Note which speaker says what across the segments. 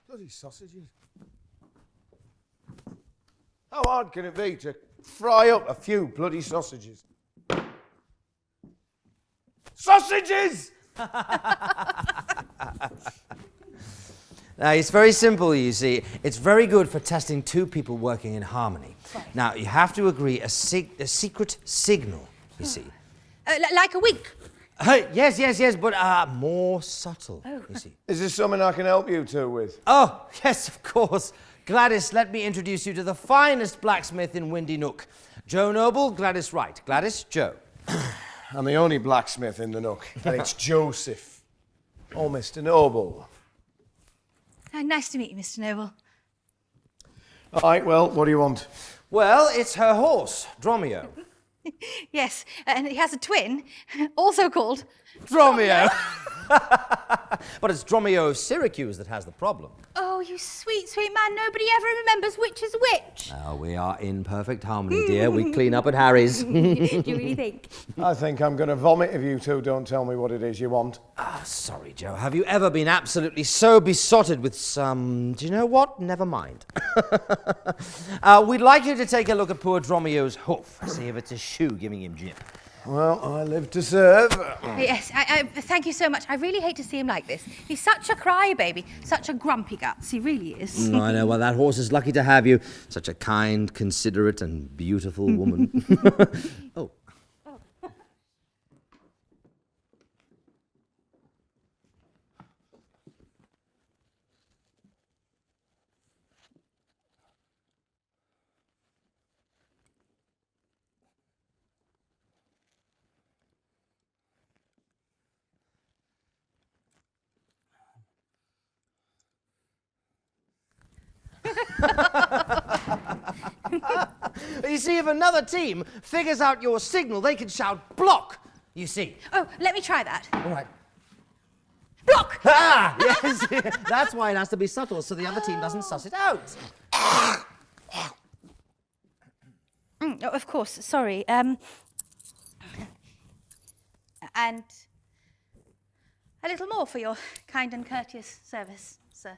Speaker 1: Bloody sausages. How hard can it be to fry up a few bloody sausages? Sausages!
Speaker 2: Now, it's very simple, you see. It's very good for testing two people working in harmony. Right. Now, you have to agree a secret signal, you see.
Speaker 3: Like a wink?
Speaker 2: Yes, but more subtle, you see.
Speaker 1: Is this something I can help you two with?
Speaker 2: Oh, yes, of course. Gladys, let me introduce you to the finest blacksmith in Windy Nook. Joe Noble, Gladys Wright. Gladys, Joe.
Speaker 1: I'm the only blacksmith in the Nook, and it's Joseph. Oh, Mr. Noble.
Speaker 3: Nice to meet you, Mr. Noble.
Speaker 1: All right, well, what do you want?
Speaker 2: Well, it's her horse, Dromio.
Speaker 3: Yes, and he has a twin, also called...
Speaker 2: Dromio! But it's Dromio of Syracuse that has the problem.
Speaker 3: Oh, you sweet, sweet man. Nobody ever remembers which is which.
Speaker 2: Oh, we are in perfect harmony, dear. We clean up at Harry's.
Speaker 3: Do you really think?
Speaker 1: I think I'm going to vomit if you two don't tell me what it is you want.
Speaker 2: Sorry, Joe. Have you ever been absolutely so besotted with some... Do you know what? Never mind. We'd like you to take a look at poor Dromio's hoof. See if it's a shoe giving him jip.
Speaker 1: Well, I live to serve.
Speaker 3: Yes, I thank you so much. I really hate to see him like this. He's such a crybaby, such a grumpy guts. He really is.
Speaker 2: I know. Well, that horse is lucky to have you. Such a kind, considerate, and beautiful woman. Oh. You see, if another team figures out your signal, they can shout block, you see.
Speaker 3: Oh, let me try that.
Speaker 2: All right.
Speaker 3: Block!
Speaker 2: Ah, yes. That's why it has to be subtle, so the other team doesn't suss it out.
Speaker 3: Oh, of course, sorry. And a little more for your kind and courteous service, sir.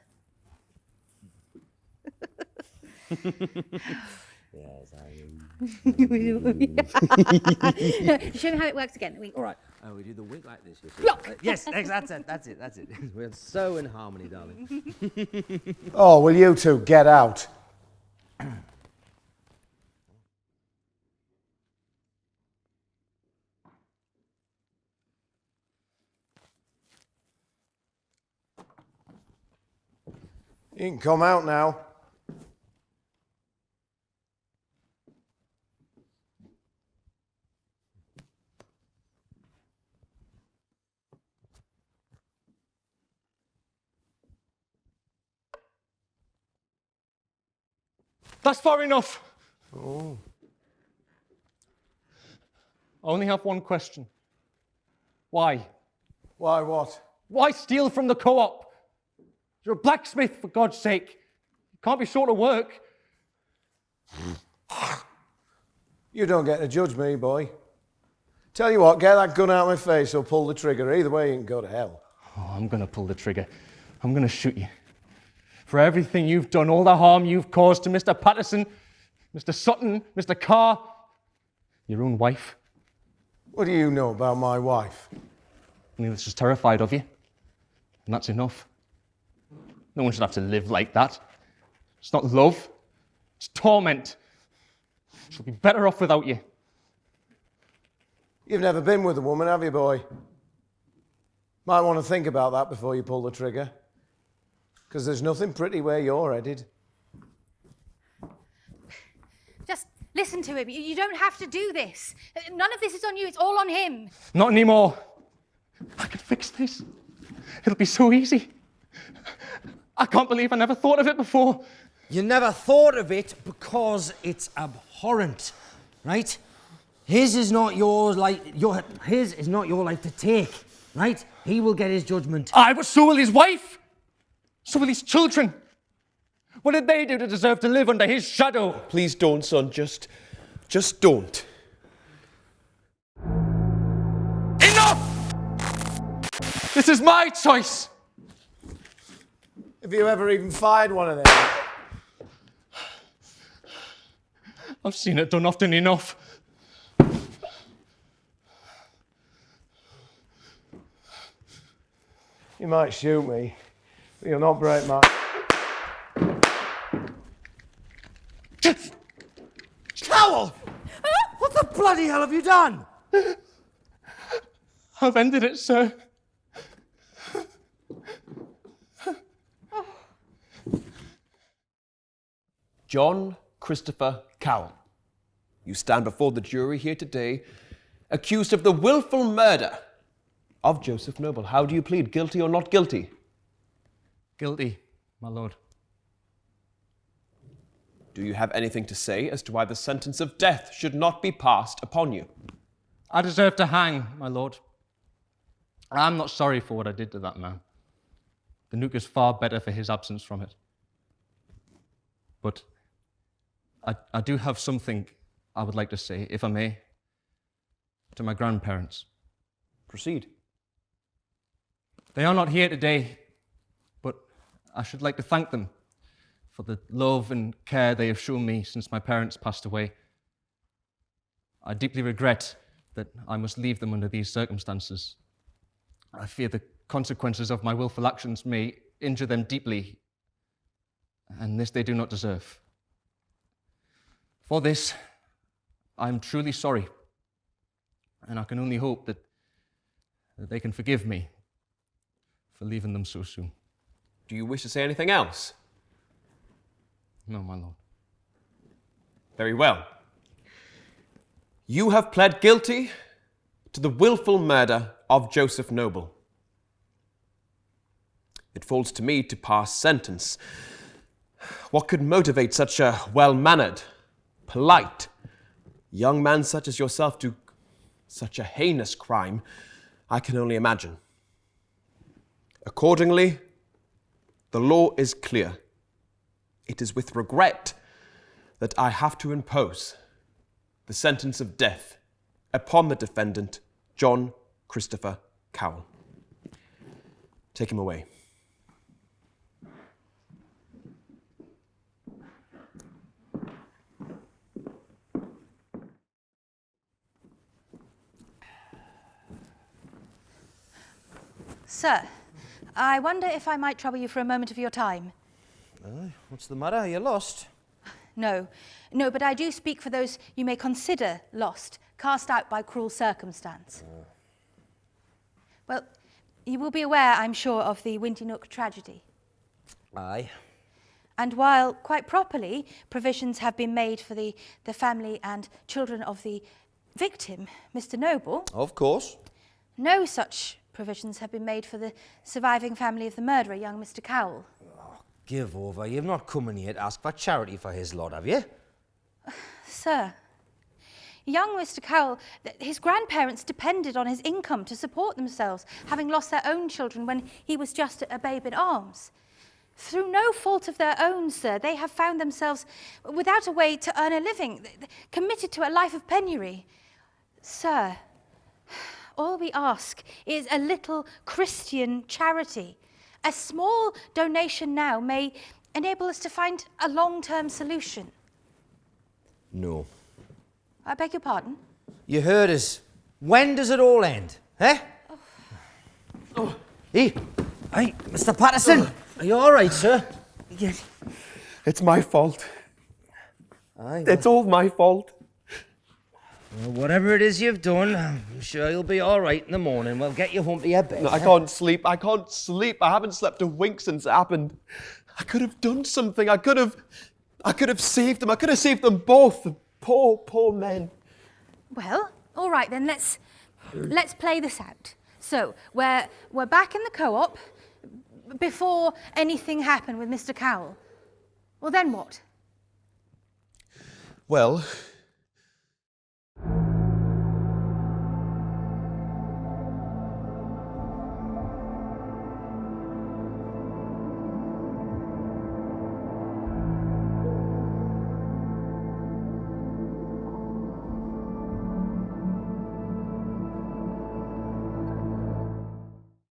Speaker 2: Yes,
Speaker 3: Show me how it works again. Wink.
Speaker 2: All right. We do the wink like this. You see.
Speaker 3: Block!
Speaker 2: Yes, that's it. We're so in harmony, darling.
Speaker 1: Oh, will you two get out? You can come out now.
Speaker 4: That's far enough.
Speaker 1: Oh.
Speaker 4: I only have one question. Why?
Speaker 1: Why what?
Speaker 4: Why steal from the co-op? You're a blacksmith, for God's sake. You can't be short of work.
Speaker 1: You don't get to judge me, boy. Tell you what, get that gun out of my face or pull the trigger. Either way, you can go to hell.
Speaker 4: Oh, I'm going to pull the trigger. I'm going to shoot you. For everything you've done, all the harm you've caused to Mr. Patterson, Mr. Sutton, Mr. Carr, your own wife.
Speaker 1: What do you know about my wife?
Speaker 4: Neale's just terrified of you. And that's enough. No one should have to live like that. It's not love. It's torment. She'll be better off without you.
Speaker 1: You've never been with a woman, have you, boy? Might want to think about that before you pull the trigger. Because there's nothing pretty where you're headed.
Speaker 3: Just listen to him. You don't have to do this. None of this is on you. It's all on him.
Speaker 4: Not anymore. I can fix this. It'll be so easy. I can't believe I never thought of it before.
Speaker 2: You never thought of it because it's abhorrent, right? His is not your life. His is not your life to take, right? He will get his judgment.
Speaker 4: But so will his wife. So will his children. What did they do to deserve to live under his shadow?
Speaker 5: Please don't, son. Just don't.
Speaker 4: Enough! This is my choice.
Speaker 1: Have you ever even fired one of them?
Speaker 4: I've seen it done often enough.
Speaker 1: You might shoot me, but you'll not break my...
Speaker 2: Cowell! What the bloody hell have you done?
Speaker 4: I've ended it, sir.
Speaker 5: John Christopher Cowell, you stand before the jury here today accused of the willful murder of Joseph Noble. How do you plead, guilty or not guilty?
Speaker 4: Guilty, my lord.
Speaker 5: Do you have anything to say as to why the sentence of death should not be passed upon you?
Speaker 4: I deserve to hang, my lord. I'm not sorry for what I did to that man. The Nook is far better for his absence from it. But I do have something I would like to say, if I may, to my grandparents.
Speaker 5: Proceed.
Speaker 4: They are not here today, but I should like to thank them for the love and care they have shown me since my parents passed away. I deeply regret that I must leave them under these circumstances. I fear the consequences of my willful actions may injure them deeply, and this they do not deserve. For this, I am truly sorry, and I can only hope that they can forgive me for leaving them so soon.
Speaker 5: Do you wish to say anything else?
Speaker 4: No, my lord.
Speaker 5: Very well. You have pled guilty to the willful murder of Joseph Noble. It falls to me to pass sentence. What could motivate such a well-mannered, polite young man such as yourself to such a heinous crime, I can only imagine. Accordingly, the law is clear. It is with regret that I have to impose the sentence of death upon the defendant, John Christopher Cowell. Take him away.
Speaker 3: Sir, I wonder if I might trouble you for a moment of your time.
Speaker 2: What's the matter? Are you lost?
Speaker 3: No, but I do speak for those you may consider lost, cast out by cruel circumstance. Well, you will be aware, I'm sure, of the Windy Nook tragedy.
Speaker 2: Aye.
Speaker 3: And while, quite properly, provisions have been made for the family and children of the victim, Mr. Noble,
Speaker 2: Of course.
Speaker 3: no such provisions have been made for the surviving family of the murderer, young Mr. Cowell.
Speaker 2: Give over. You've not come in here to ask for charity for his lot, have you?
Speaker 3: Sir, young Mr. Cowell, his grandparents depended on his income to support themselves, having lost their own children when he was just a babe in arms. Through no fault of their own, sir, they have found themselves without a way to earn a living, committed to a life of penury. Sir, all we ask is a little Christian charity. A small donation now may enable us to find a long-term solution.
Speaker 2: No.
Speaker 3: I beg your pardon?
Speaker 2: You heard us. When does it all end? Eh? Hey, Mr. Patterson. Are you all right, sir?
Speaker 5: Yes. It's my fault.
Speaker 2: Aye.
Speaker 5: It's all my fault.
Speaker 2: Well, whatever it is you've done, I'm sure you'll be all right in the morning. We'll get you home to your bed.
Speaker 5: No, I can't sleep. I can't sleep. I haven't slept a wink since it happened. I could have done something. I could have saved them. I could have saved them both. The poor men.
Speaker 3: Well, all right then, let's play this out. So, we're back in the co-op before anything happened with Mr. Cowell. Well, then what?
Speaker 5: Well,